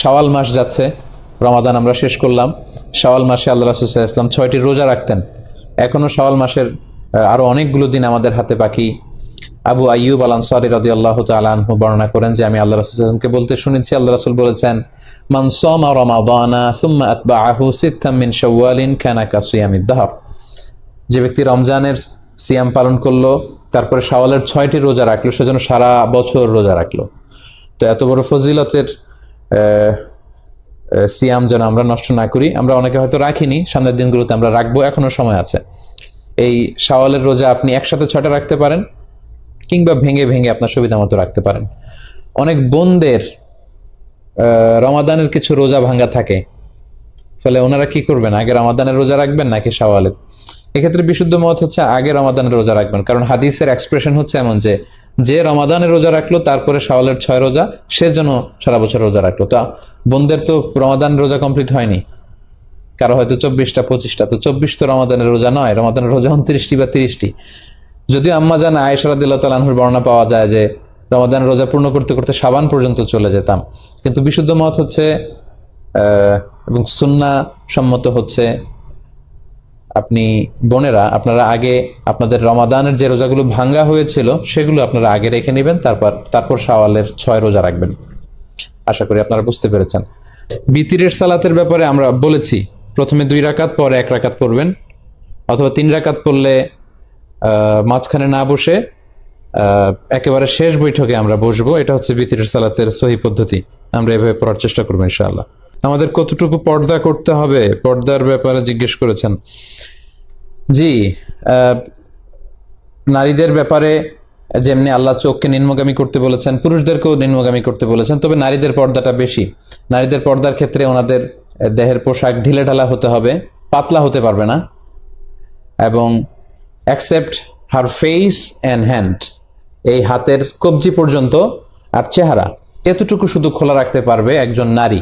শাওয়াল মাস যাচ্ছে, রমাদান আমরা শেষ করলাম। শাওয়াল মাসে আল্লাহ রাসূল সাল্লাল্লাহু আলাইহি ওয়াসাল্লাম 6টি রোজা রাখতেন। এখনো শাওয়াল মাসের আরো অনেকগুলো দিন আমাদের হাতে বাকি। আবু আইয়ুব আল আনসারী রাদিয়াল্লাহু তাআলা আনহু বর্ণনা করেন যে আমি আল্লাহ রাসূল সাল্লাল্লাহু আলাইহি ওয়াসাল্লামকে বলতে শুনেছি, আল্লাহ রাসূল বলেছেন, মান সামা রমাদানা সুম্মা আতবাআহু সিত্তাম মিন শাওয়ালিন কানা কাসিয়ামিদ দাহর। যে ব্যক্তি রমজানের সিয়াম পালন করলো, তারপরে শাওয়ালের 6টি রোজা রাখলো, সেজন্য সারা বছর রোজা রাখলো। তো এত বড় ফজিলতের সিয়াম যেন আমরা নষ্ট না করি। আমরা অনেকে হয়তো রাখিনি, সামনের দিনগুলোতে আমরা রাখবো, এখনো সময় আছে। এই শাওয়ালের রোজা আপনি একসাথে 6টা রাখতে পারেন, কিংবা ভেঙে ভেঙে আপনার সুবিধা মতো রাখতে পারেন। অনেক বোনদের রমাদানের কিছু রোজা ভাঙ্গা থাকে, ফলে ওনারা কি করবেন, আগে রমাদানের রোজা রাখবেন নাকি শাওয়ালের? এক্ষেত্রে বিশুদ্ধ মত হচ্ছে আগে রমাদানের রোজা রাখবেন, কারণ হাদিসের এক্সপ্রেশন হচ্ছে এমন যে যে রমাদানের রোজা রাখলো তারপরে শাওয়ালের 6 রোজা, সে যেন সারা বছর রোজা রাখলো। তা বোনদের তো রমাদান রোজা কমপ্লিট হয়নি, কারো হয়তো 24টা 25টা, তো 24 তো রমাদানের রোজা নয়, রমাদানের রোজা 29টি বা 30টি। যদিও আম্মা জান আয়েশা রাদিয়াল্লাহু তাআলা আনহার বর্ণনা পাওয়া যায় যে রমাদানের রোজা পূর্ণ করতে করতে শাবান পর্যন্ত চলে যেতাম, কিন্তু বিশুদ্ধ মত হচ্ছে এবং সুন্নাহ সম্মত হচ্ছে, আপনি বোনেরা আপনারা আগে আপনাদের রমাদানের যে রোজাগুলো ভাঙ্গা হয়েছিল সেগুলো আপনারা আগে রেখে নেবেন, তারপর শাওয়ালের 6 রোজা রাখবেন। আশা করি আপনারা বুঝতে পেরেছেন। বিতিরের সালাতের ব্যাপারে আমরা বলেছি, প্রথমে 2 রাকাত, পরে 1 রাকাত পড়বেন, অথবা 3 রাকাত পড়লে মাঝখানে না বসে একেবারে শেষ বৈঠকে আমরা বসবো। এটা হচ্ছে বিতিরের সালাতের সহি পদ্ধতি। আমরা এভাবে পড়ার চেষ্টা করবো ইনশাআল্লাহ। আমাদের কতটুকু পর্দা করতে হবে, পর্দার ব্যাপারে জিজ্ঞেস করেছেন। জি, নারীদের ব্যাপারে যেমনি আল্লাহ চোখকে নিম্নগামী করতে বলেছেন, পুরুষদেরকেও নিম্নগামী করতে বলেছেন, তবে নারীদের পর্দাটা বেশি। নারীদের পর্দার ক্ষেত্রে ওনাদের দেহের পোশাক ঢিলে ঢালা হতে হবে, পাতলা হতে পারবে না, এবং accept her face and hand, এই হাতের কবজি পর্যন্ত আর চেহারা, এতটুকু শুধু খোলা রাখতে পারবে একজন নারী।